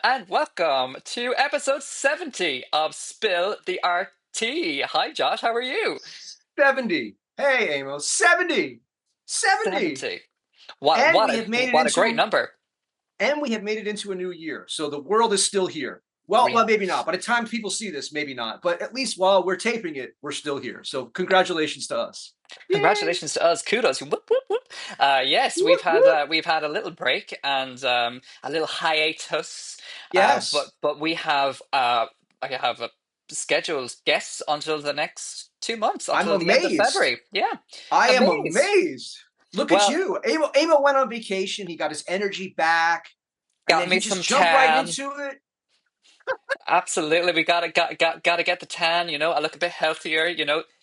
and welcome to episode 70 of Spill the RT. Hi, Josh, how are you? 70. Hey, Amos, 70. 70. 70. What, And what we a have made it what a great into number. a new year. So the world is still here. We Well, have. maybe not. By the time people see this, maybe not. But at least while we're taping it, we're still here. So congratulations to us. Yay. Congratulations to us. Kudos. Whoop, whoop, whoop. Yes, we've Whoop, had whoop. uh, we've had a little break and a little hiatus. But Yes. but I have a scheduled guests until the next 2 months, I'm until the end of amazed. February. Yeah, I am amazed. amazed. Look at Well, you. Amo went on vacation. He got his energy back. And got then he me just some jumped right tan. into it. Absolutely, we gotta get the tan. I look a bit healthier.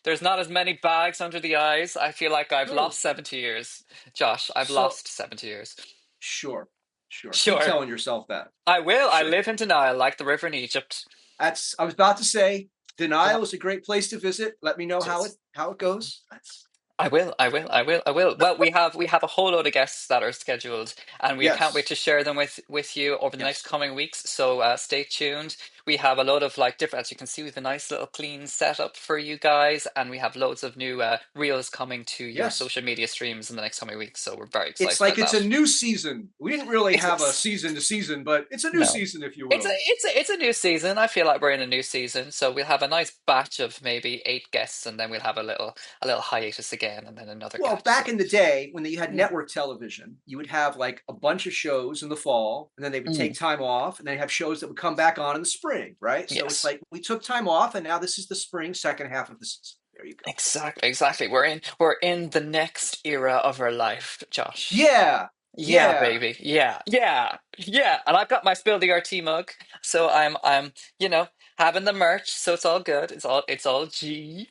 There's not as many bags under the eyes. I feel like I've True. lost 70 years, Josh. I've So lost 70 years. sure. Sure. Keep Sure, telling yourself that. I will. I Sure. live in denial, like the river in Egypt. I was about to say, Yeah, denial is a great place to visit. Let me know how it just how it goes. That's I will. I will. I will. I will. Well, we have a whole load of guests that are scheduled, and we can't wait yes, to share them with you over the next yes. coming weeks. So stay tuned. We have a load of like different, as you can see, we have a nice little clean setup for you guys, and we have loads of new reels coming to your Yes. social media streams in the next coming weeks. So we're very It's excited like about it's a that. new season. We didn't really It's have a it's season to season, but it's a new no. season, if you It's a will. it's a it's a new season. I feel like we're in a new season, so we'll have a nice batch of maybe 8 guests, and then we'll have a little hiatus again, and then another Well, batch. back So in the day when you had mm, network television, you would have like a bunch of shows in the fall, and then they would mm, take time off, and then have shows that would come back on in the spring, right? So it's yes. like we took time off, and now this is the spring second half of the season. There you go. Exactly, exactly. We're in the next era of our life, Josh. Yeah, Yeah, yeah. baby. Yeah, yeah, yeah. And I've got my Spill the RT mug, so I'm having the merch, so it's all good. It's all G.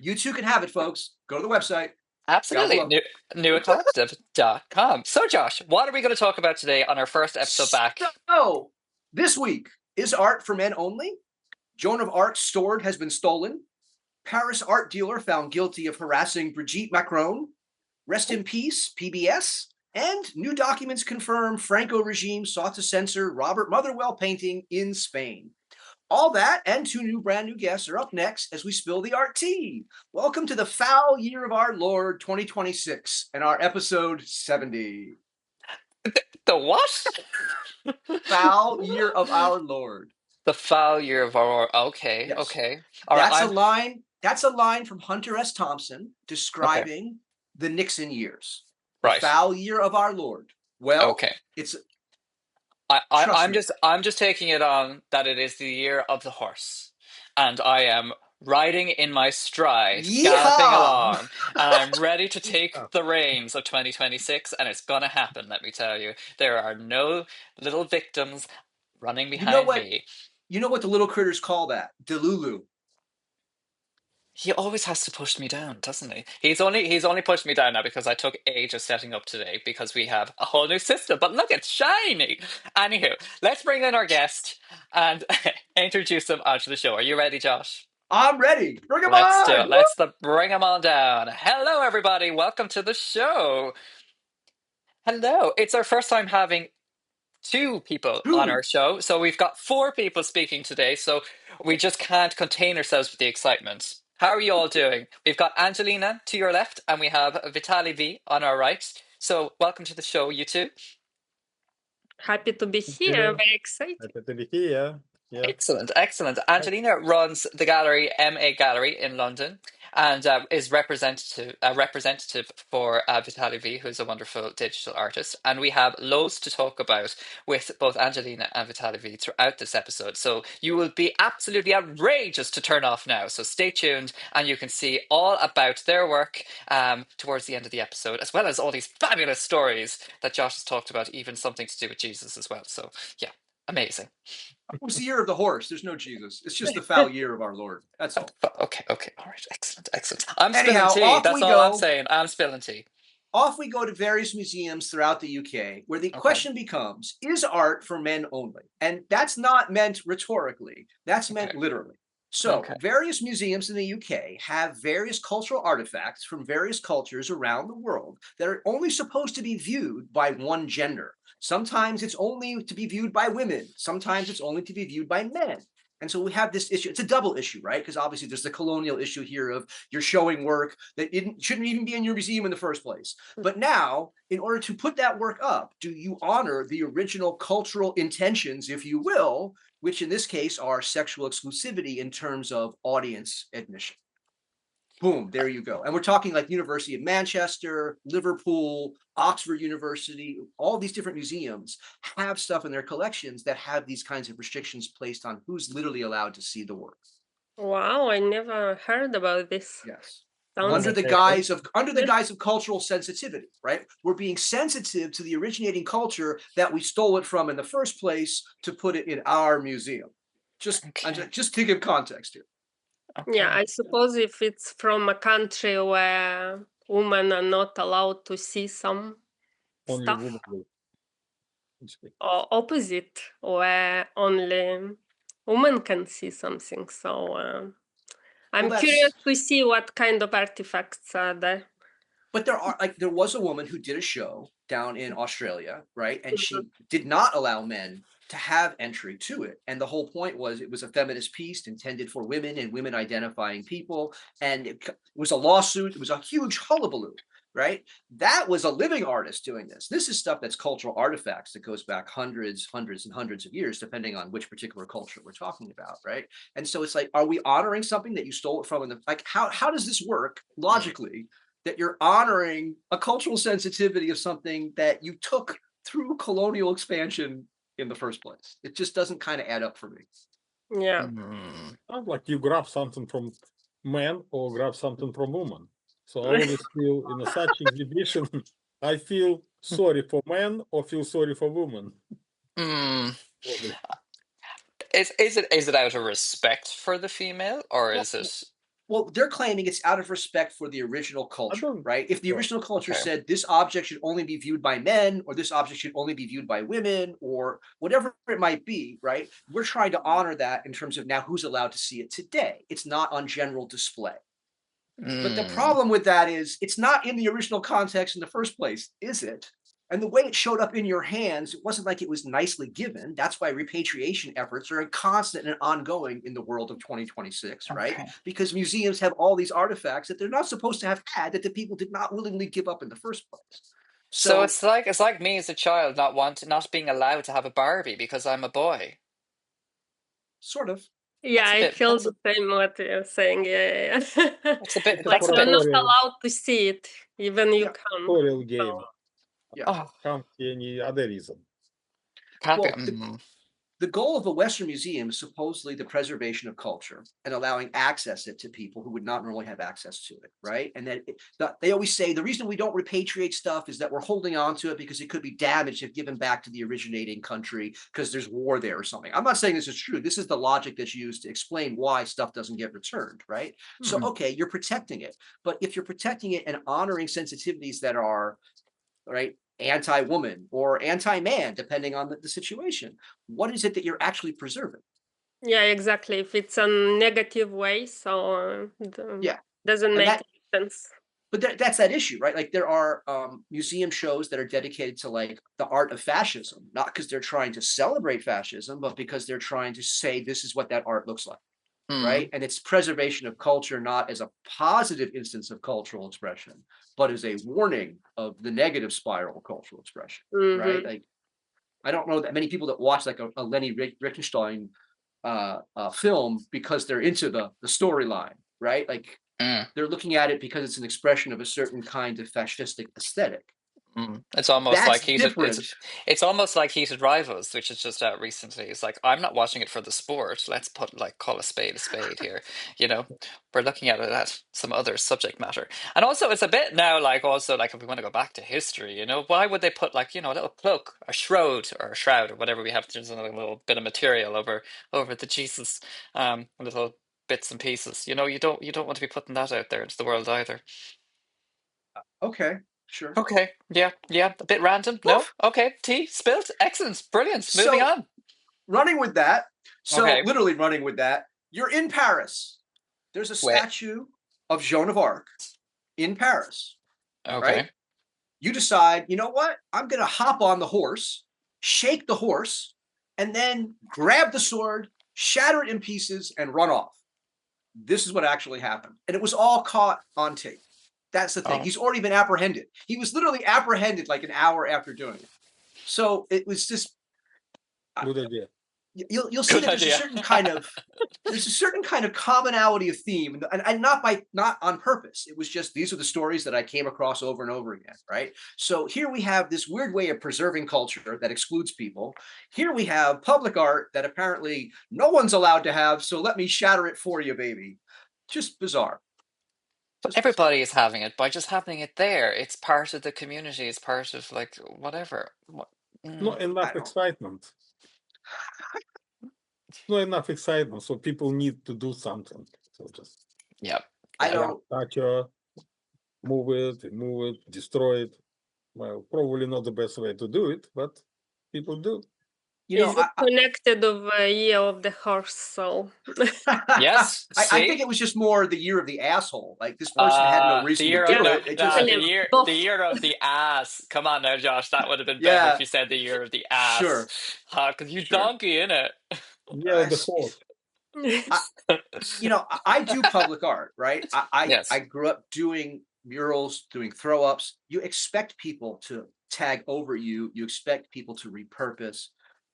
You too can have it, folks. Go to the website down Absolutely. below. Neweclective.com. So Josh, what are we going to talk about today on our first episode back? So, this week, is art for men only? Joan of Arc stored has been stolen. Paris art dealer found guilty of harassing Brigitte Macron. Rest in peace, PBS. And new documents confirm Franco regime sought to censor Robert Motherwell painting in Spain. All that and two brand new guests are up next as we spill the art tea. Welcome to the foul year of our Lord 2026 and our episode 70. The what? Foul year of our Lord. The foul year of our. Okay, Yes. okay. All right, That's a I'm line. That's a line from Hunter S. Thompson okay. describing the Nixon years, the Right. foul year of our Lord. Well, Okay. it's I, I, trust I'm me. just I'm just taking it on that it is the year of the horse, and I am riding in my stride, galloping Yeehaw! along, and I'm ready to take Oh. the reins of 2026, and it's gonna happen. Let me tell you, there are no little victims running You know behind what? me. You know what the little critters call that? Delulu. He always has to push me down, doesn't he? He's only pushed me down now because I took ages setting up today because we have a whole new system. But look, it's shiny. Anywho, let's bring in our guest and introduce them onto the show. Are you ready, Josh? I'm ready. Bring 'em Let's do on! it. Woo! Bring them on down. Hello, everybody. Welcome to the show. Hello. It's our first time having two people on our Who? show. So we've got four people speaking today. So we just can't contain ourselves with the excitement. How are you all doing? We've got Angelina to your left, and we have VitaliV on our right. So welcome to the show, you two. Happy to be Thank here. you. Very excited. Happy to be here. Yeah. Excellent, excellent. Angelina runs the gallery MA Gallery in London and is representative for Vitali V, who's a wonderful digital artist. And we have loads to talk about with both Angelina and Vitali V throughout this episode. So you will be absolutely outrageous to turn off now. So stay tuned and you can see all about their work towards the end of the episode, as well as all these fabulous stories that Josh has talked about, even something to do with Jesus as well. So yeah, amazing. It was the year of the horse. There's no Jesus. It's just the foul year of our Lord. That's all. Okay, okay, all right, excellent, excellent. I'm spilling Anyhow, tea. That's all I'm saying. I'm spilling tea. Off we go to various museums throughout the UK where the Okay, question becomes, is art for men only? And that's not meant rhetorically. That's okay, meant literally. So Okay. various museums in the UK have various cultural artifacts from various cultures around the world that are only supposed to be viewed by one gender. Sometimes it's only to be viewed by women. Sometimes it's only to be viewed by men. And so we have this issue. It's a double issue, right? Because obviously there's the colonial issue here of you're showing work that shouldn't even be in your museum in the first place. But now, in order to put that work up, do you honor the original cultural intentions, if you will, which in this case are sexual exclusivity in terms of audience admission? Boom, there you go. And we're talking like University of Manchester, Liverpool, Oxford University, all these different museums have stuff in their collections that have these kinds of restrictions placed on who's literally allowed to see the work. Wow, I never heard about this. Yes. Sounds Under the guise of cultural sensitivity, right? We're being sensitive to the originating culture that we stole it from in the first place to put it in our museum. Just to give context here. Yeah, Okay. I suppose if it's from a country where women are not allowed to see some Only stuff, women will. or opposite, where only women can see something. So I'm curious to see what kind of artifacts are there. But there was a woman who did a show down in Australia, right? And she did not allow men to have entry to it. And the whole point was it was a feminist piece intended for women and women identifying people. And it was a lawsuit. It was a huge hullabaloo, right? That was a living artist doing this. This is stuff that's cultural artifacts that goes back hundreds and hundreds of years, depending on which particular culture we're talking about, right? And so it's like, are we honoring something that you stole it from? Like, how does this work logically? That you're honoring a cultural sensitivity of something that you took through colonial expansion in the first place. It just doesn't kind of add up for me. Yeah. Sounds like you grab something from man or grab something from woman. So I always feel in such exhibition, I feel sorry for men or feel sorry for women. Is it out of respect for the female, or is it? Well, they're claiming it's out of respect for the original culture, right? If the original culture said this object should only be viewed by men, or this object should only be viewed by women, or whatever it might be, right? We're trying to honor that in terms of now who's allowed to see it today. It's not on general display. But the problem with that is it's not in the original context in the first place, is it? And the way it showed up in your hands, it wasn't like it was nicely given. That's why repatriation efforts are constant and ongoing in the world of 2026, right? Because museums have all these artifacts that they're not supposed to have had, that the people did not willingly give up in the first place. So it's like me as a child not being allowed to have a Barbie because I'm a boy. Sort of. Yeah, I feel the same what you're saying. Yeah. It's a bit like you're not allowed to see it, even you can. Tutorial game. Yeah. Can't see any other reason. The goal of a Western museum is supposedly the preservation of culture and allowing access it to people who would not normally have access to it, right? And then they always say the reason we don't repatriate stuff is that we're holding on to it because it could be damaged if given back to the originating country because there's war there or something. I'm not saying this is true. This is the logic that's used to explain why stuff doesn't get returned, right? So, okay, you're protecting it. But if you're protecting it and honoring sensitivities that are, right, anti-woman or anti-man, depending on the situation, what is it that you're actually preserving? Yeah, exactly. If it's a negative way, so doesn't make sense. But that's that issue, right? Like there are museum shows that are dedicated to like the art of fascism, not because they're trying to celebrate fascism, but because they're trying to say this is what that art looks like. Right. And it's preservation of culture, not as a positive instance of cultural expression, but as a warning of the negative spiral of cultural expression. Right. Like, I don't know that many people that watch like a Lenny Riefenstahl film because they're into the storyline. Right. Like they're looking at it because it's an expression of a certain kind of fascistic aesthetic. It's almost like it's almost like Heated Rivals, which is just out recently. It's like, I'm not watching it for the sport. Let's call a spade here. You know, we're looking at it at some other subject matter. And also it's a bit now like if we want to go back to history, you know, why would they put like, you know, a little cloak, a shroud or whatever we have, just a little bit of material over the Jesus, little bits and pieces. You know, you don't want to be putting that out there into the world either. Okay. Sure. Okay. Yeah. A bit random. No. Okay. Tea spilt. Excellent. Brilliant. Moving on. Running with that. So literally running with that. You're in Paris. There's a Wait. statue of Joan of Arc in Paris. Okay. Right? You decide, you know what? I'm going to hop on the horse, shake the horse, and then grab the sword, shatter it in pieces, and run off. This is what actually happened. And it was all caught on tape. That's the thing. Oh. He's already been apprehended. He was literally apprehended like an hour after doing it. So it was just. Good idea. You'll see that there's a certain kind of commonality of theme, and not on purpose. It was just these are the stories that I came across over and over again, right? So here we have this weird way of preserving culture that excludes people. Here we have public art that apparently no one's allowed to have, so let me shatter it for you, baby. Just bizarre. But everybody is having it. By just having it there, it's part of the community. It's part of like whatever. Not enough excitement. Not enough excitement, so people need to do something. So just I don't touch it, move it, destroy it. Well, probably not the best way to do it, but people do. Is it connected of year of the horse? So yes, I think it was just more the year of the asshole. Like this person had no reason to do it. The year of the ass. Come on now, Josh. That would have been better if you said the year of the ass. Sure. Because you donkey in it. Yeah, the horse. I do public art, right? Yes. I grew up doing murals, doing throw ups. You expect people to tag over you. You expect people to repurpose.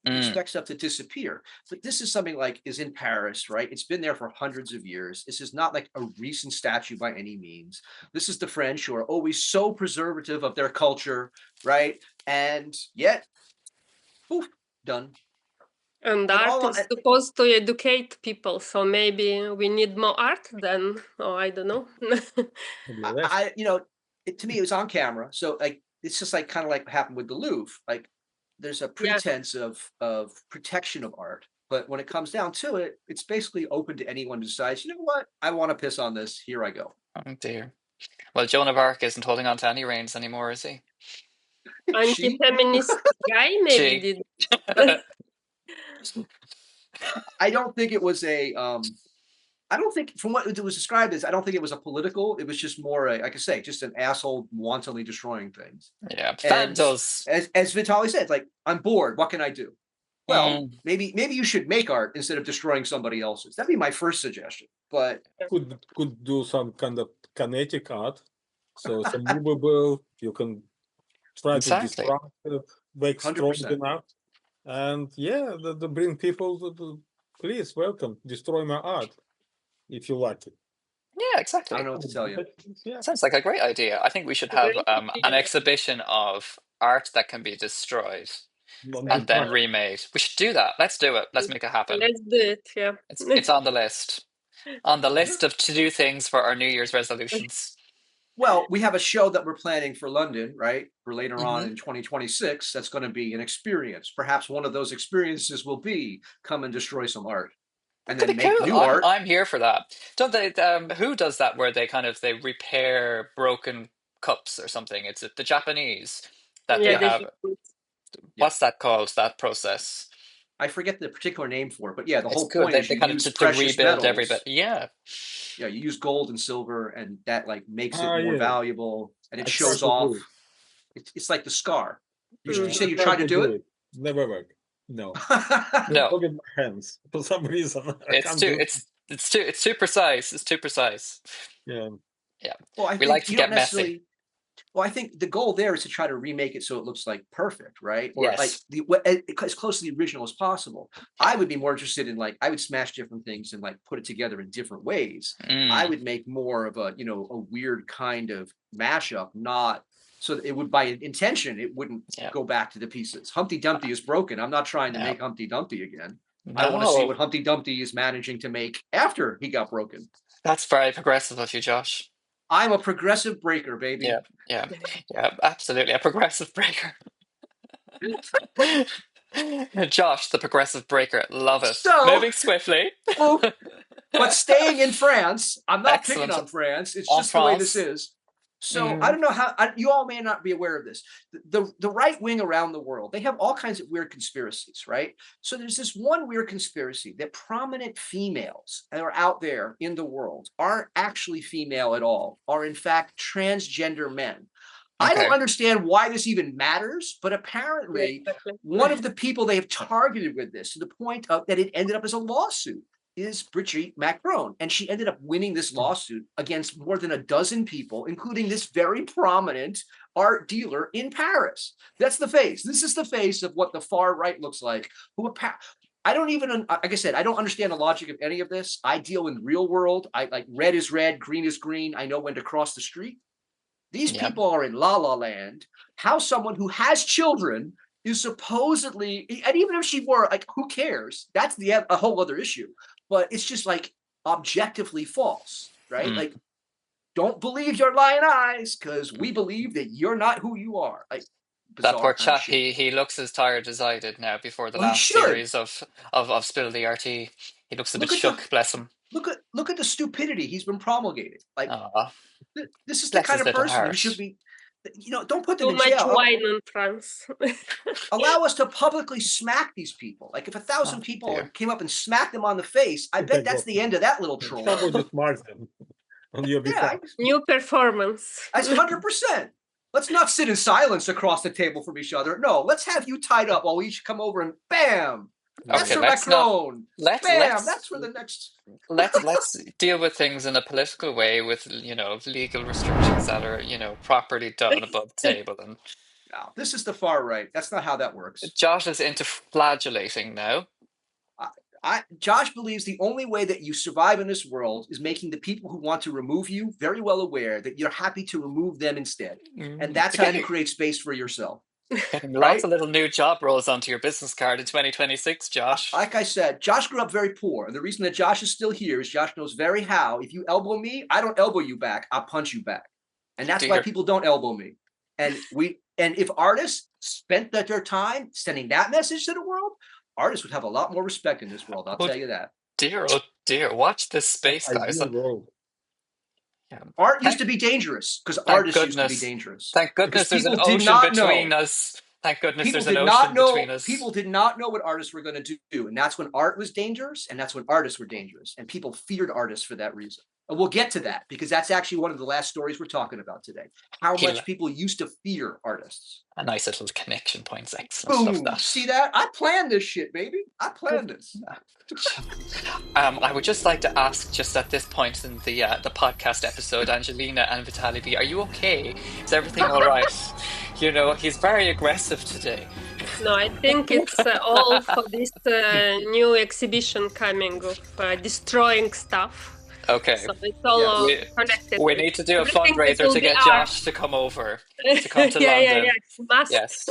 You expect stuff to disappear. But this is something like is in Paris, right? It's been there for hundreds of years. This is not like a recent statue by any means. This is the French who are always so preservative of their culture, right? And yet, poof, done. And art is supposed to educate people, so maybe we need more art then. Oh, I don't know. To me, it was on camera, so like it's just like kind of like what happened with the Louvre. Like there's a pretense of protection of art, but when it comes down to it, it's basically open to anyone who decides, you know what, I want to piss on this. Here I go. Oh dear. Well, Joan of Arc isn't holding on to any reins anymore, is he? Anti-feminist guy maybe did. I don't think it was I don't think, from what it was described as, I don't think it was a political. It was just more, like I say, just an asshole wantonly destroying things. Yeah, that does. As Vitali said, like, I'm bored. What can I do? Well, maybe you should make art instead of destroying somebody else's. That'd be my first suggestion. But could do some kind of kinetic art, so it's movable. You can try to disrupt it, make strong enough, and to bring people to please welcome, destroy my art if you like it. Yeah, exactly. I don't know what to tell you. Sounds like a great idea. I think we should have an exhibition of art that can be destroyed and then remade. We should do that. Let's do it. Let's make it happen. Let's do it. Yeah, it's on the list. On the list of to-do things for our New Year's resolutions. Well, we have a show that we're planning for London, right? For later on in 2026. That's going to be an experience. Perhaps one of those experiences will be come and destroy some art. And then make new art. I'm here for that. Don't they? Who does that? Where they they repair broken cups or something? It's the Japanese that they have. What's that called? That process? I forget the particular name for it, but the whole good. point is they kind of to rebuild everybody. Yeah. Yeah, you use gold and silver, and that like makes it more valuable, and it shows off. It's like the scar. You say you tried to do it? Never work. No. No. Look at my hands. For some reason, it's too precise. It's too precise. Yeah. Yeah. Well, we like to get messy. Well, I think the goal there is to try to remake it so it looks like perfect, right? Or yes. As close to the original as possible. I would be more interested in I would smash different things and put it together in different ways. I would make more of a weird kind of mashup, not so that it would, by intention, it wouldn't go back to the pieces. Humpty Dumpty is broken. I'm not trying to make Humpty Dumpty again. No. I want to see what Humpty Dumpty is managing to make after he got broken. That's very progressive of you, Josh. I'm a progressive breaker, baby. Yeah, absolutely. A progressive breaker. Josh, the progressive breaker. Love it. So, moving swiftly. But staying in France, I'm not picking on France. It's just the way this is. So I don't know how, you all may not be aware of this. The right wing around the world, they have all kinds of weird conspiracies, right? So there's this one weird conspiracy that prominent females that are out there in the world aren't actually female at all, are in fact transgender men. I don't understand why this even matters, but apparently one of the people they have targeted with this, to the point of that it ended up as a lawsuit, is Brigitte Macron. And she ended up winning this lawsuit against more than a dozen people, including this very prominent art dealer in Paris. That's the face. This is the face of what the far right looks like. I don't even, like I said, I don't understand the logic of any of this. I deal in real world. I like red is red, green is green. I know when to cross the street. These people are in La La Land. How someone who has children is supposedly, and even if she were, like, who cares? That's a whole other issue. But it's just like objectively false, right? Like, don't believe your lying eyes, because we believe that you're not who you are. Like, that poor chap, he looks as tired as I did now before the last series of Spill the RT. He looks a bit shook, bless him. Look at the stupidity he's been promulgating. Like, this is the kind of person who should be, don't put them in jail. Too much wine in France. Allow us to publicly smack these people. Like, if 1,000 people came up and smacked them on the face, I bet that's the end of that little troll. Somebody smarts them on your behalf. New performance. That's 100%. Let's not sit in silence across the table from each other. No, let's have you tied up while we each come over and bam. That's for Macron. Bam, that's for the next. Let's deal with things in a political way with, legal restrictions that are, properly done above the table. And no, this is the far right. That's not how that works. Josh is into flagellating now. Josh believes the only way that you survive in this world is making the people who want to remove you very well aware that you're happy to remove them instead. And that's how you create space for yourself. Lots of little new job roles onto your business card in 2026, Josh. Like I said, Josh grew up very poor. And the reason that Josh is still here is Josh knows very how. If you elbow me, I don't elbow you back. I'll punch you back. And that's why people don't elbow me. And if artists spent their time sending that message to the world, artists would have a lot more respect in this world. I'll tell you that. Oh dear. Watch this space, guys. Art used to be dangerous because artists used to be dangerous. Thank goodness there's an ocean between us. Thank goodness there's an ocean between us. People did not know what artists were going to do. And that's when art was dangerous. And that's when artists were dangerous. And people feared artists for that reason. And we'll get to that because that's actually one of the last stories we're talking about today. How much people used to fear artists. A nice little connection points. Excellent. Boom. That. See that? I planned this shit, baby. I planned this. I would just like to ask, just at this point in the podcast episode, Angelina and VitaliV, are you okay? Is everything all right? He's very aggressive today. No, I think it's all for this new exhibition coming of destroying stuff. Okay. So it's all connected. We need to do a fundraiser to get Josh to come over, to come to London. Yes.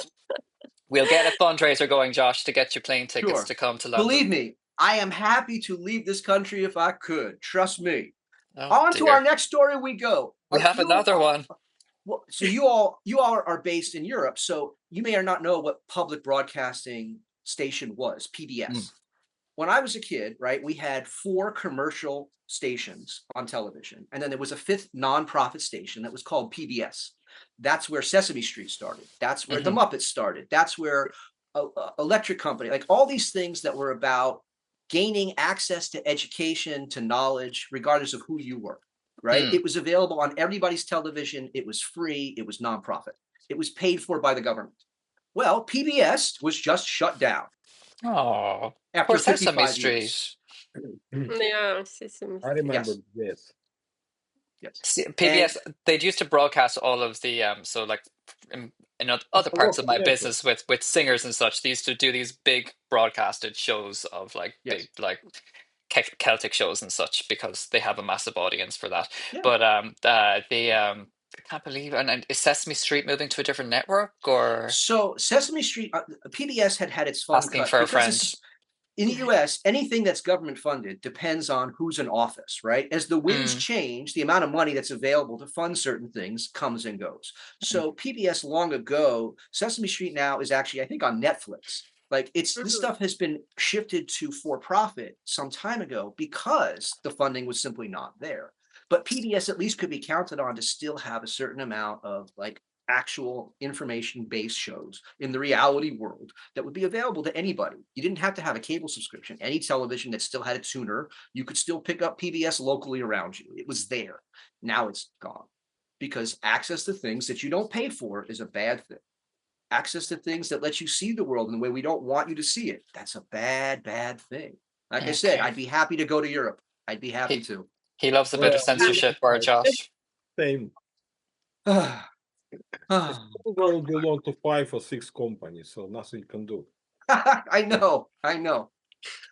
We'll get a fundraiser going, Josh, to get you plane tickets to come to London. Believe me, I am happy to leave this country if I could. Trust me. On to our next story we go. We have another one. Well, so you all are based in Europe, so you may or not know what public broadcasting station was, PBS. When I was a kid, right, we had 4 commercial stations on television, and then there was a 5th nonprofit station that was called PBS. That's where Sesame Street started. That's where the Muppets started. That's where Electric Company, like all these things that were about gaining access to education, to knowledge, regardless of who you were, right? It was available on everybody's television. It was free. It was nonprofit. It was paid for by the government. Well, PBS was just shut down. Oh, after Sesame Street. Yeah, Sesame Street. I remember this. Yes. See, PBS, they'd used to broadcast all of the so like in other parts of my business with singers and such, they used to do these big broadcasted shows of like big like Celtic shows and such because they have a massive audience for that. But I can't believe it. And is Sesame Street moving to a different network or? So Sesame Street, PBS had its fund asking for a friend. In the U.S., anything that's government funded depends on who's in office, right? As the winds change, the amount of money that's available to fund certain things comes and goes. So PBS long ago, Sesame Street now is actually, I think, on Netflix. Like this stuff has been shifted to for-profit some time ago because the funding was simply not there. But PBS at least could be counted on to still have a certain amount of like actual information-based shows in the reality world that would be available to anybody. You didn't have to have a cable subscription. Any television that still had a tuner, you could still pick up PBS locally around you. It was there. Now it's gone because access to things that you don't pay for is a bad thing. Access to things that let you see the world in the way we don't want you to see it, that's a bad, bad thing. Like I said, I'd be happy to go to Europe. I'd be happy to. He loves a bit of censorship, or Josh. Same. Will belong to 5 or 6 companies, so nothing you can do. I know.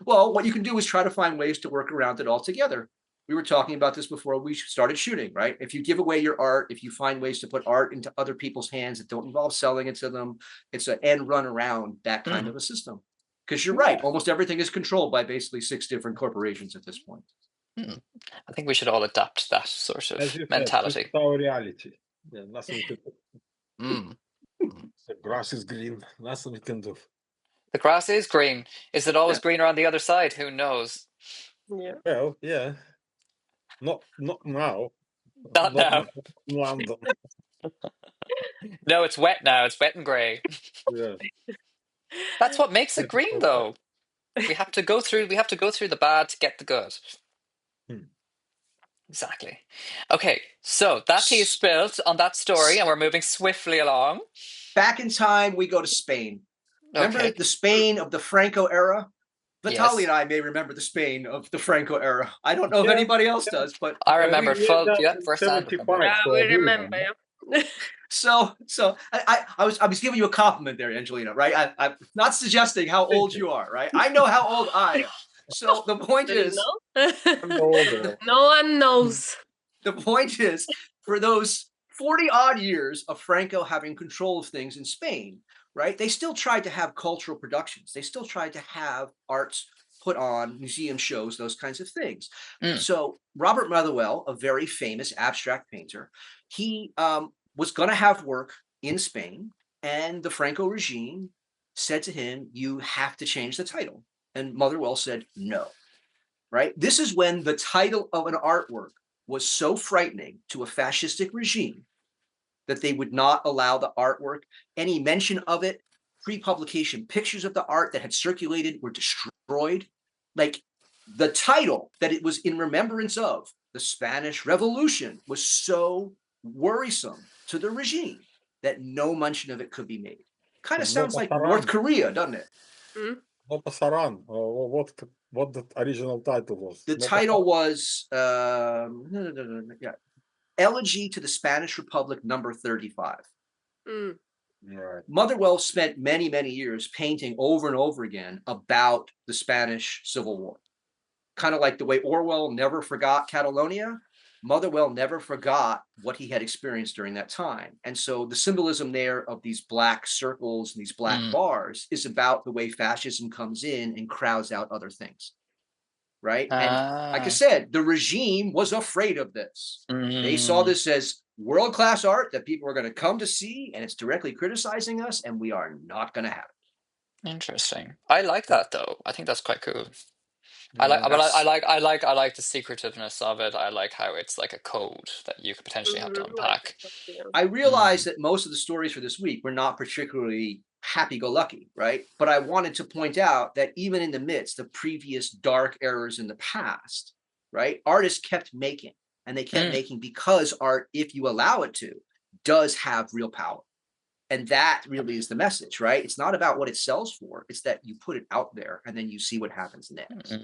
Well, what you can do is try to find ways to work around it all together. We were talking about this before we started shooting, right? If you give away your art, if you find ways to put art into other people's hands that don't involve selling it to them, it's an end run around that kind of a system. Because you're right, almost everything is controlled by basically 6 different corporations at this point. I think we should all adopt that sort of mentality. It's our reality. Yeah, nothing to do. The grass is green. Nothing we can do. The grass is green. Is it always greener on the other side? Who knows? Yeah. Well, yeah. Not now. Not now. In London. No, it's wet now. It's wet and grey. Yeah. That's what makes it green, though. We have to go through the bad to get the good. Exactly. Okay, so that tea is spilled on that story, and we're moving swiftly along. Back in time, we go to Spain. Remember the Spain of the Franco era? Vitali and I may remember the Spain of the Franco era. I don't know if anybody else does, but I remember firsthand. We remember. So I was giving you a compliment there, Angelina, right? I'm not suggesting how old you are, right? I know how old I am. So the point is, no one knows. The point is, for those 40 odd years of Franco having control of things in Spain, right? They still tried to have cultural productions. They still tried to have arts put on, museum shows, those kinds of things. So Robert Motherwell, a very famous abstract painter, he was going to have work in Spain, and the Franco regime said to him, you have to change the title. And Motherwell said, no, right? This is when the title of an artwork was so frightening to a fascistic regime that they would not allow the artwork. Any mention of it, pre-publication pictures of the art that had circulated were destroyed. Like the title that it was in remembrance of, the Spanish Revolution, was so worrisome to the regime that no mention of it could be made. Kind of sounds like North Korea, doesn't it? Saran, or what the original title was? The title was Elegy to the Spanish Republic number 35. Right. Motherwell spent many, many years painting over and over again about the Spanish Civil War. Kind of like the way Orwell never forgot Catalonia, Motherwell never forgot what he had experienced during that time. And so the symbolism there of these black circles and these black bars is about the way fascism comes in and crowds out other things. Right? And like I said, the regime was afraid of this. They saw this as world-class art that people are going to come to see, and it's directly criticizing us, and we are not going to have it. Interesting. I like that, though. I think that's quite cool. I like the secretiveness of it. I like how it's like a code that you could potentially have to unpack. I realize that most of the stories for this week were not particularly happy-go-lucky, right? But I wanted to point out that even in the midst of previous dark eras in the past, right, artists kept making, and they kept making because art, if you allow it to, does have real power. And that really is the message, right? It's not about what it sells for. It's that you put it out there and then you see what happens next.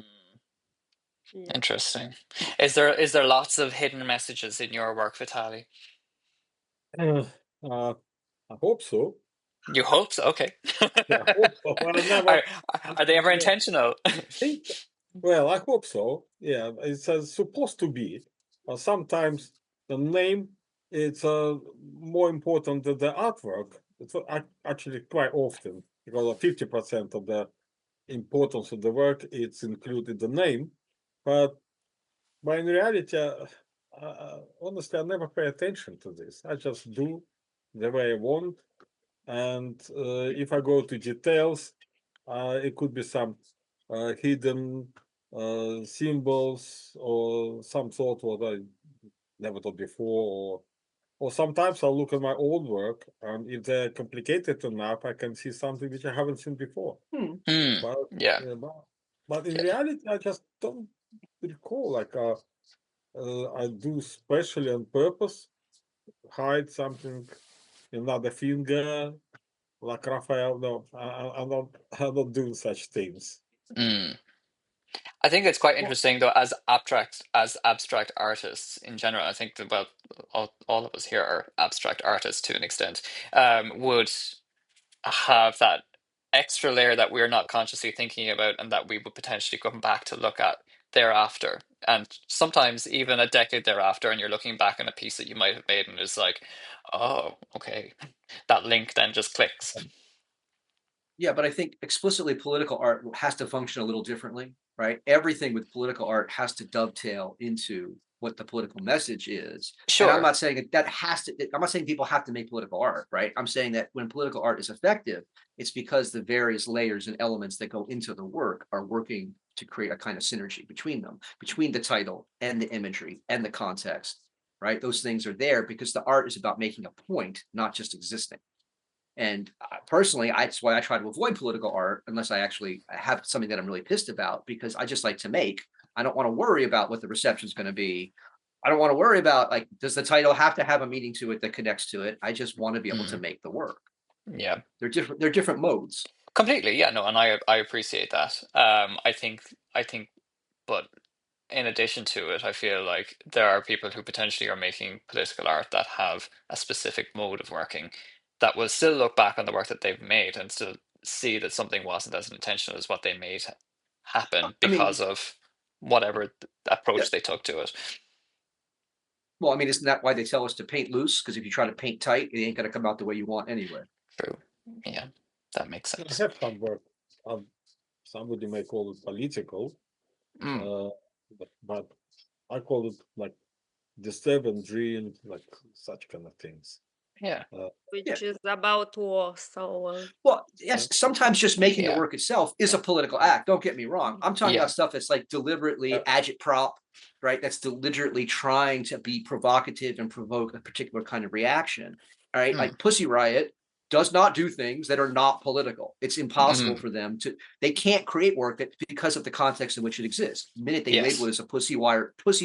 Interesting. Is there lots of hidden messages in your work, Vitali? I hope so. You hope so? Okay. Yeah, I hope so. Well, are they ever intentional? Well, I hope so. Yeah, it's supposed to be. Sometimes the name is more important than the artwork. It's actually quite often, because 50% of the importance of the work it's included the name. But in reality, honestly, I never pay attention to this. I just do the way I want. And if I go to details, it could be some hidden symbols or some sort of never thought before, or sometimes I'll look at my old work, and if they're complicated enough, I can see something which I haven't seen before. But Yeah. but in reality, I just don't recall. Like I do specially on purpose, hide something, another finger, like Raphael. No, I'm not doing such things. I think it's quite interesting though, as abstract artists in general. I think that, well, all of us here are abstract artists to an extent. Would have that extra layer that we're not consciously thinking about, and that we would potentially come back to look at thereafter. And sometimes even a decade thereafter, and you're looking back on a piece that you might have made, and it's like, oh, okay, that link then just clicks. Yeah, but I think explicitly political art has to function a little differently, right? Everything with political art has to dovetail into what the political message is. Sure. And I'm not saying that has to, I'm not saying people have to make political art, right? I'm saying that when political art is effective, it's because the various layers and elements that go into the work are working to create a kind of synergy between them, between the title and the imagery and the context, right? Those things are there because the art is about making a point, not just existing. And personally, that's why I try to avoid political art unless I actually have something that I'm really pissed about, because I just like to make. I don't want to worry about what the reception is going to be. I don't want to worry about, like, does the title have to have a meaning to it that connects to it? I just want to be able to make the work. Yeah. They're different. They're different modes. Completely. Yeah, no, and I appreciate that. I think, but in addition to it, I feel like there are people who potentially are making political art that have a specific mode of working that will still look back on the work that they've made and still see that something wasn't as intentional as what they made happen because of whatever approach they took to it. Well, I mean, isn't that why they tell us to paint loose? Because if you try to paint tight, it ain't going to come out the way you want anyway. True. Yeah, that makes sense. I have some work. Somebody may call it political, but I call it like disturbing dreams, like such kind of things. Yeah. Which is about war. So well, yes, sometimes just making the work itself is a political act. Don't get me wrong. I'm talking about stuff that's like deliberately agitprop, right? That's deliberately trying to be provocative and provoke a particular kind of reaction. All right, like Pussy Riot does not do things that are not political. It's impossible for them to. They can't create work that, because of the context in which it exists. The minute they label it as a Pussy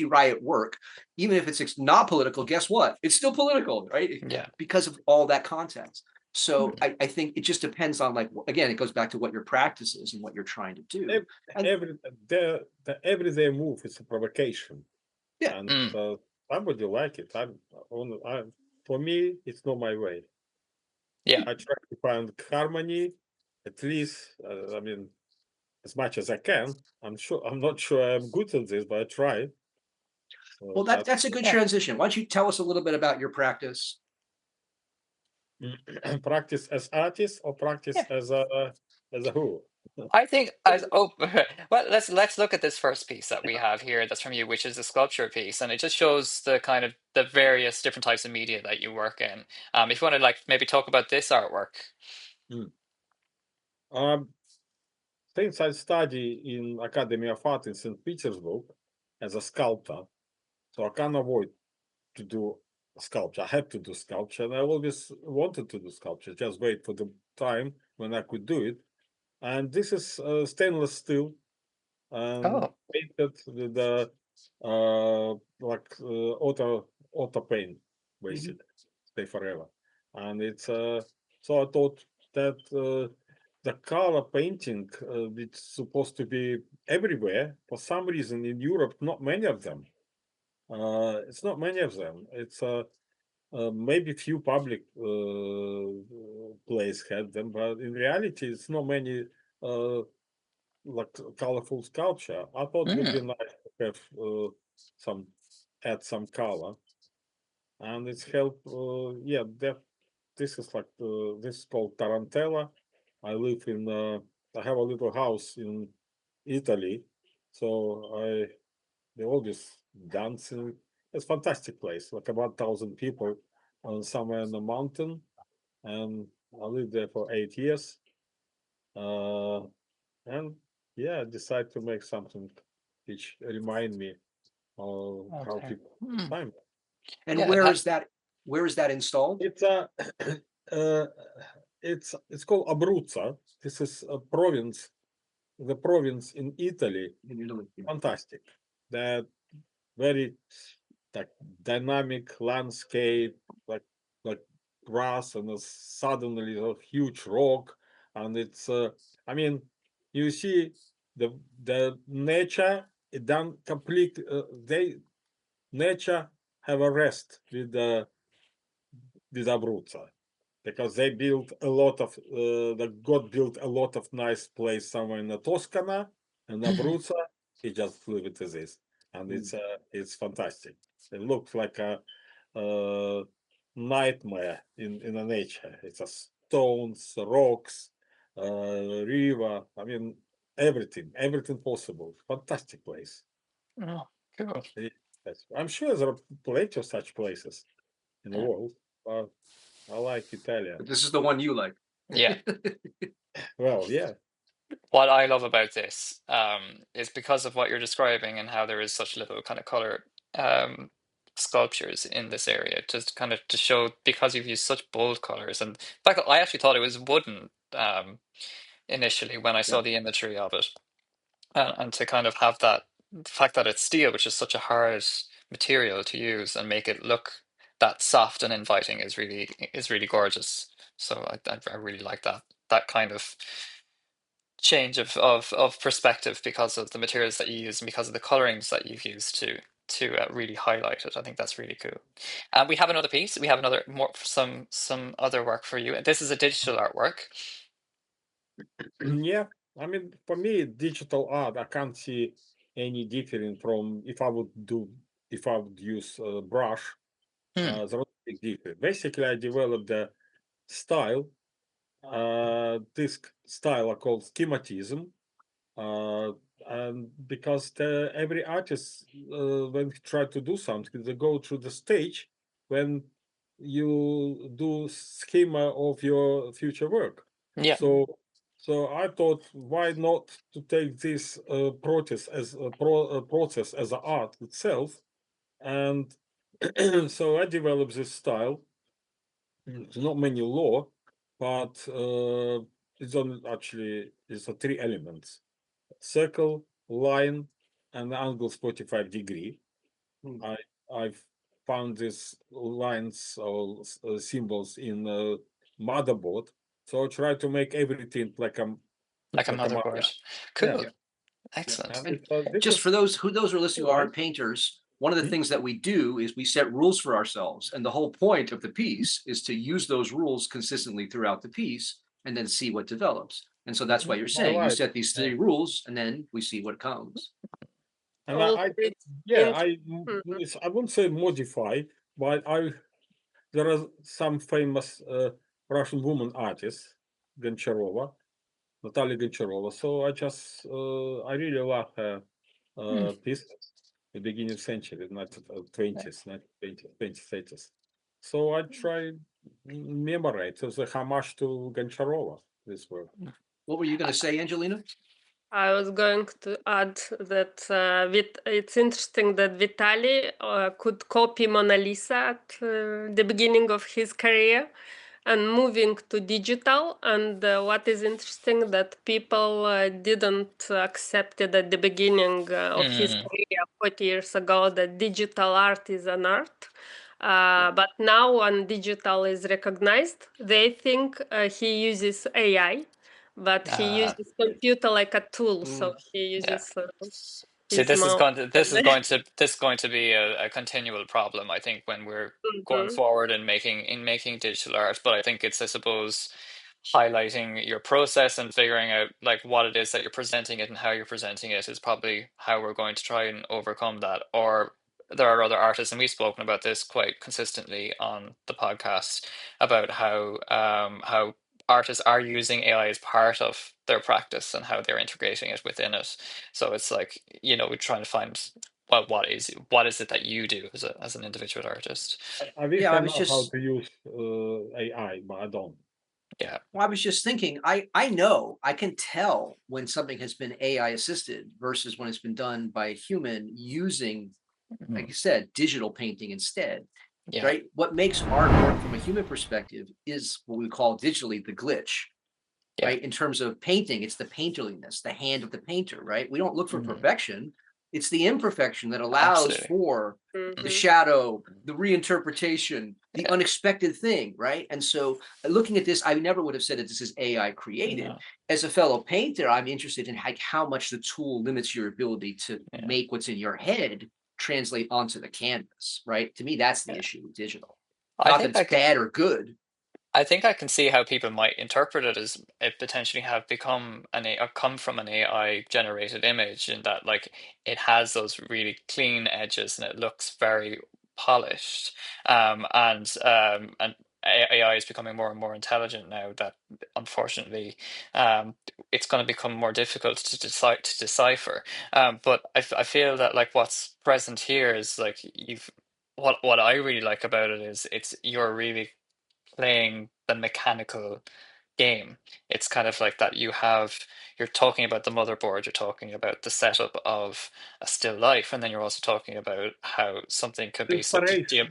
Riot work, even if it's not political, guess what? It's still political, right? Yeah. Because of all that context. So I think it just depends on, like, again, it goes back to what your practice is and what you're trying to do. The everyday move is a provocation. Yeah. And somebody like it. For me, it's not my way. Yeah. I try to find harmony, at least, I mean, as much as I can. I'm not sure I'm good at this, but I try. So well, that's a good transition. Why don't you tell us a little bit about your practice? Practice as artist or practice as a who? I think well, let's look at this first piece that we have here that's from you, which is a sculpture piece, and it just shows the kind of the various different types of media that you work in. If you want to, like, maybe talk about this artwork. Since I study in Academy of Art in St. Petersburg as a sculptor, so I can't avoid to do sculpture. I have to do sculpture, and I always wanted to do sculpture. Just wait for the time when I could do it. And this is stainless steel, painted with the auto paint, basically, stay forever. And it's so I thought that the color painting, it's supposed to be everywhere. For some reason, in Europe, not many of them. It's not many of them. It's maybe few public places had them, but in reality, it's not many like colorful sculpture. I thought it would be nice to have add some color, and it's help. This is like this is called Tarantella. I live in. I have a little house in Italy, so they always dancing. It's a fantastic place, like about 1,000 people, somewhere in the mountain, and I lived there for 8 years. And yeah, I decided to make something which remind me of how people time. And where is that? Where is that installed? It's it's called Abruzzo. This is a province, the province in Italy. Fantastic. That very like dynamic landscape, like grass, and suddenly a huge rock, and it's I mean, you see the nature it done complete. They nature have a rest with Abruzzo, because they built a lot of the God built a lot of nice place somewhere in the Toscana, and Abruzzo he just leave it as is, and it's fantastic. It looks like a nightmare in the nature. It's a stones, rocks, river. I mean everything possible. Fantastic place. Oh, cool. I'm sure there are plenty of such places in the world, but I like Italia. But this is the one you like. Yeah. Well, yeah. What I love about this is because of what you're describing and how there is such little kind of color sculptures in this area, just kind of to show, because you've used such bold colors. And in fact, I actually thought it was wooden initially when I saw the imagery of it, and to kind of have that the fact that it's steel, which is such a hard material to use, and make it look that soft and inviting is really gorgeous. So I really like that kind of change of perspective because of the materials that you use and because of the colorings that you've used to really highlight it. I think that's really cool. We have another piece. We have another some other work for you. This is a digital artwork. Yeah, I mean, for me, digital art, I can't see any different from if I would use a brush. There's a big difference. Basically, I developed a style. This style I call schematism. And because every artist, when he try to do something, they go through the stage when you do schema of your future work. Yeah. So I thought, why not to take this process as a process as an art itself, and so I developed this style. It's not many law, but it's a 3 elements: circle, line, and angle 45 degree. I've found these lines or symbols in motherboard, so I try to make everything like a motherboard. Cool. Yeah. Excellent. And just for those who are listening who aren't painters, one of the things that we do is we set rules for ourselves, and the whole point of the piece is to use those rules consistently throughout the piece and then see what develops. And so that's why you're saying you set these 3 rules and then we see what comes. And I wouldn't say modify, but there are some famous Russian woman artists, Natalia Goncharova. So I really love her piece at the beginning of the century, not 20th, 30th. So I try memorate as a homage to Goncharova, this work. What were you going to say, Angelina? I was going to add that it's interesting that Vitali could copy Mona Lisa at the beginning of his career and moving to digital. And what is interesting that people didn't accept it at the beginning of his career 40 years ago, that digital art is an art. But now when digital is recognized, they think he uses AI. But he uses computer like a tool, so he uses. See, this is going to be a continual problem, I think, when we're going forward and making digital art. But I think it's, I suppose, highlighting your process and figuring out like what it is that you're presenting it and how you're presenting it is probably how we're going to try and overcome that. Or there are other artists, and we've spoken about this quite consistently on the podcast, about how artists are using AI as part of their practice and how they're integrating it within it. So it's like, we're trying to find what is it that you do as an individual artist. I wish I know how to use AI, but I don't. Yeah. Well, I was just thinking, I know, I can tell when something has been AI assisted versus when it's been done by a human using like you said, digital painting instead. Yeah. Right? What makes artwork from a human perspective is what we call digitally the glitch. Yeah. Right? In terms of painting, it's the painterliness, the hand of the painter, right? We don't look for perfection. It's the imperfection that allows for the shadow, the reinterpretation, the unexpected thing, right? And so looking at this, I never would have said that this is AI created. No. As a fellow painter, I'm interested in how much the tool limits your ability to make what's in your head translate onto the canvas, right? To me, that's the issue with digital. Not that it's bad or good. I think I can see how people might interpret it as it potentially have become come from an AI generated image, in that like it has those really clean edges and it looks very polished. And AI is becoming more and more intelligent now, that unfortunately it's going to become more difficult to decipher. But I feel that like what's present here is like what I really like about it is you're really playing the mechanical game. It's kind of like that you're talking about the motherboard, you're talking about the setup of a still life, and then you're also talking about how something could be so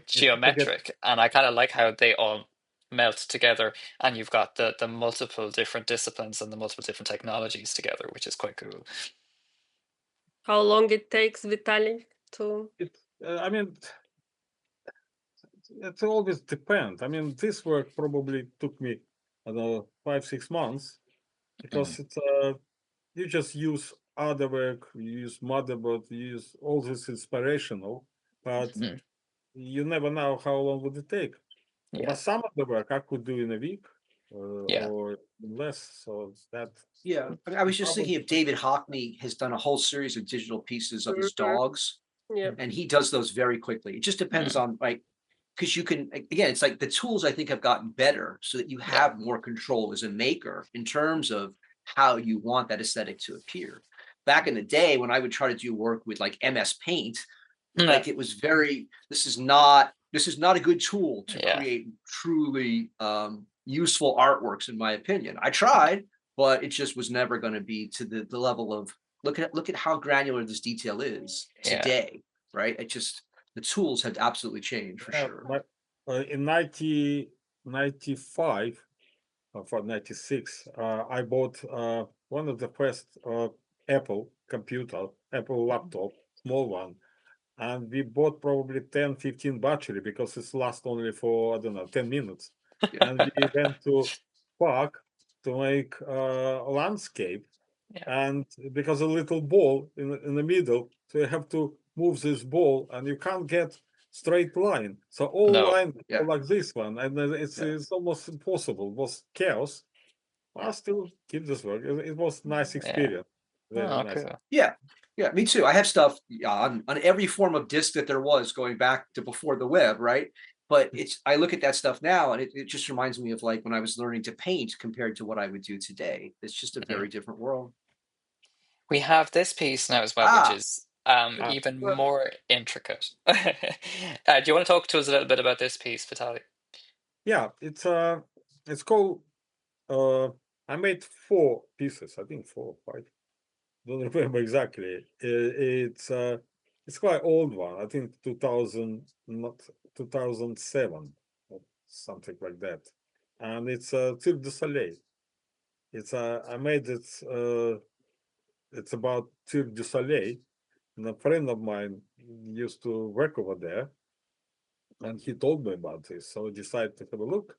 geometric. And I kind of like how they all melt together, and you've got the multiple different disciplines and the multiple different technologies together, which is quite cool. How long it takes, Vitali, to... I mean, it always depends. I mean, this work probably took me, I don't know, 5-6 months, because it's you just use other work, you use motherboard, you use all this inspirational, but you never know how long would it take. But some of the work I could do in a week or less. So that. Yeah, I mean, I was just thinking of David Hockney has done a whole series of digital pieces of his dogs, and he does those very quickly. It just depends on like, because you can, again, it's like the tools I think have gotten better so that you have more control as a maker in terms of how you want that aesthetic to appear. Back in the day when I would try to do work with like MS Paint, like it was very, this is not a good tool to create truly useful artworks, in my opinion. I tried, but it just was never going to be to the level of look at how granular this detail is today, right? It just, the tools have absolutely changed for sure. But in 1995 or 96, I bought one of the first Apple laptop, small one, and we bought probably 10-15 battery because it lasts only for, I don't know, 10 minutes. And we went to park to make a landscape, and because a little ball in the middle, so you have to move this ball, and you can't get straight line. So all lines are like this one, and it's almost impossible. It was chaos. I still keep this work. It was nice experience. Very nice. Cool. Yeah, me too. I have stuff on every form of disc that there was going back to before the web, right? But I look at that stuff now and it just reminds me of like when I was learning to paint compared to what I would do today. It's just a very different world. We have this piece now as well, which is even more intricate. Do you want to talk to us a little bit about this piece, Vitali? Yeah, it's called I made 4 pieces, I think 4 or 5. Don't remember exactly. It's quite old one. I think 2000, not 2007 or something like that. And it's Cirque du Soleil. It's I made it. It's about Cirque du Soleil, and a friend of mine used to work over there, and he told me about this. So I decided to have a look,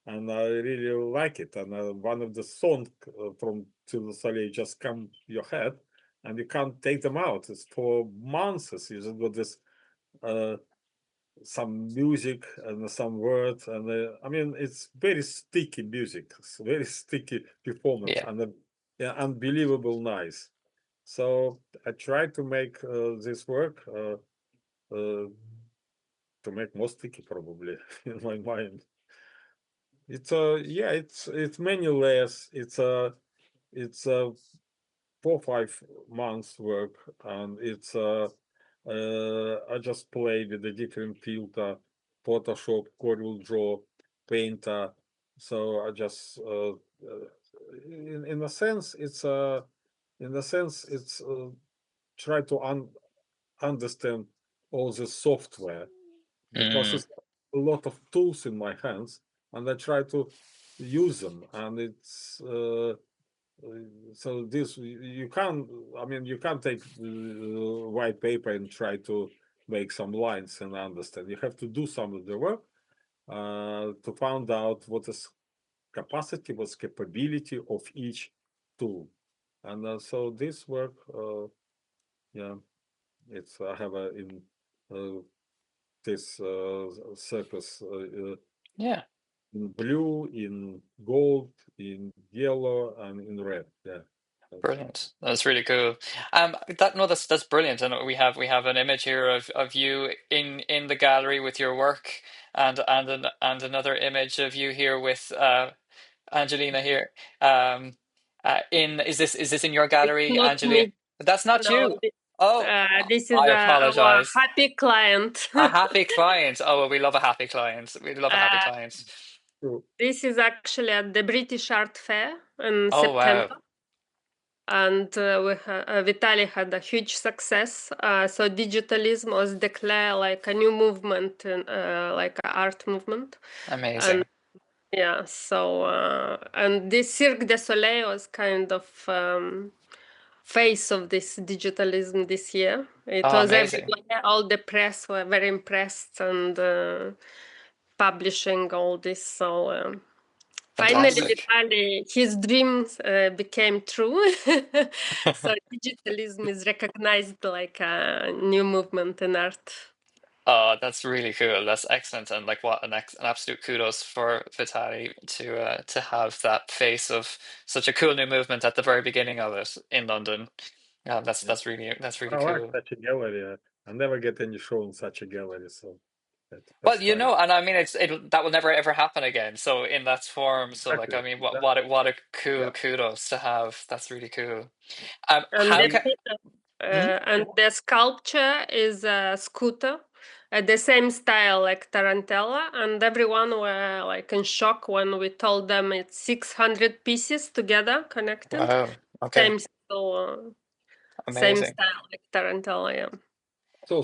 and I really like it. And one of the songs from Cirque du Soleil just come your head, and you can't take them out. It's for months. You just got this some music and some words, and I mean it's very sticky music. It's very sticky performance, and unbelievable nice. So I tried to make this work to make more sticky, probably in my mind. It's it's many layers. It's 4-5 months work, and it's I just play with the different filter, Photoshop, Corel Draw, Painter. So I just in a sense it's try to understand all the software, because it's a lot of tools in my hands, and I try to use them. And it's so this you can't. I mean, you can't take white paper and try to make some lines and understand. You have to do some of the work to find out what is capacity, what's capability of each tool. And so this work, yeah, it's I have in this circus, Yeah. in blue, in gold, in yellow, and in red. Yeah. Brilliant. That's really cool. That's brilliant. And we have an image here of you in the gallery with your work, and another image of you here with Angelina here. Is this in your It's gallery, not Angelina? me. That's not No, you. Oh, this is I our apologize. happy client. A happy client. Oh, well, we love a happy client. We love a happy client. This is actually at the British Art Fair in Oh, September. wow. And Vitali had a huge success. So digitalism was declared like a new movement, like an art movement. Amazing. And yeah, so and this Cirque du Soleil was kind of face of this digitalism this year. It Oh, was amazing. everywhere. All the press were very impressed and publishing all this. So finally, Vitali, his dreams became true. So digitalism is recognized like a new movement in art. Oh, that's really cool. That's excellent, and like what an absolute kudos for Vitali to have that face of such a cool new movement at the very beginning of it in London. That's really I cool. like such a gallery. I never get any show in such a gallery, so Well, that's fine. and I mean, that will never ever happen again. So in that form, so like I mean, what a cool kudos to have. That's really cool. And How can and the sculpture is a scooter, the same style like Tarantella, and everyone were like in shock when we told them it's 600 pieces together connected. Wow. Okay. Same style, Amazing. same style like Tarantella. Yeah. So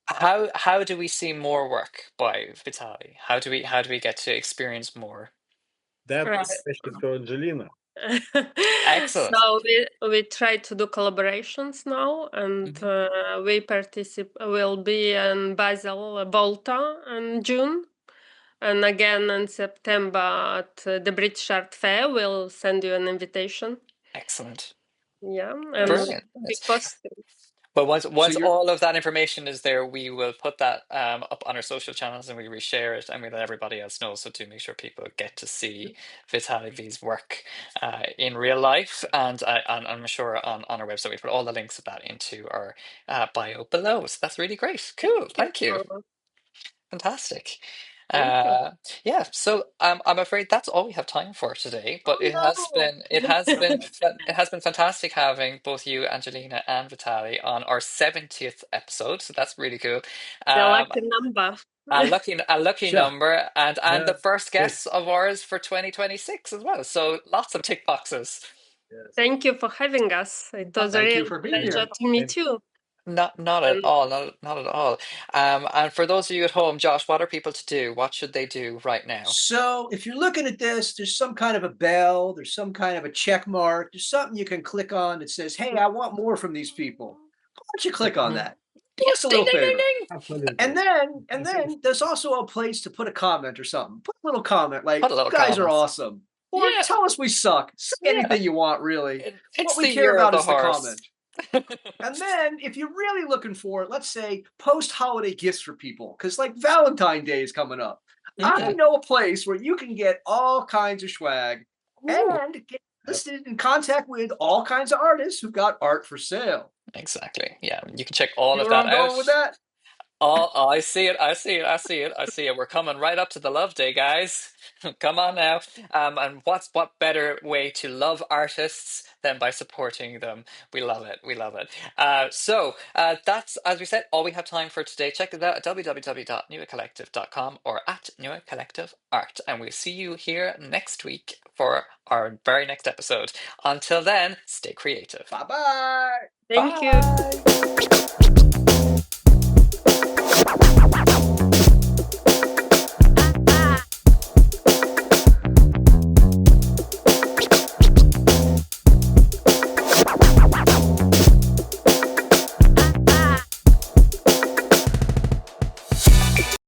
how do we see more work by Vitali? How do we get to experience more? That's especially to Angelina. Excellent. So we try to do collaborations now, and we'll be in Basel, Volta in June, and again in September at the British Art Fair. We'll send you an invitation. Excellent. Yeah, and Brilliant. But once all of that information is there, we will put that up on our social channels and we reshare it and we let everybody else know. So to make sure people get to see VitaliV's work in real life, and I'm sure on our website we put all the links of that into our bio below. So that's really great. Cool. Thank you. Fantastic. Yeah, so I'm afraid that's all we have time for today, but it has been fantastic having both you, Angelina, and Vitali on our 70th episode. So that's really cool. The lucky number. A lucky number, and the first guest of ours for 2026 as well. So lots of tick boxes. Yes. Thank you for having us. It was a real pleasure to meet you. Not at all. Not at all. And for those of you at home, Josh, what are people to do? What should they do right now? So if you're looking at this, there's some kind of a bell, there's some kind of a check mark, there's something you can click on that says, hey, I want more from these people. Why don't you click on that? Do us a little favor. And then there's also a place to put a comment or something. Put a little comment like, you guys are awesome. Or tell us we suck. Say anything you want, really. What we care about is the comment. And then if you're really looking for, let's say, post-holiday gifts for people, because like Valentine's Day is coming up. I know a place where you can get all kinds of swag and get listed in contact with all kinds of artists who've got art for sale. Exactly. Yeah, you can check all of that out. Going with that? Oh, I see it. We're coming right up to the love day, guys. Come on now. And what better way to love artists than by supporting them? We love it. So that's, as we said, all we have time for today. Check it out at www.newacollective.com or at Newa Collective Art. And we'll see you here next week for our very next episode. Until then, stay creative. Bye-bye. Thank you.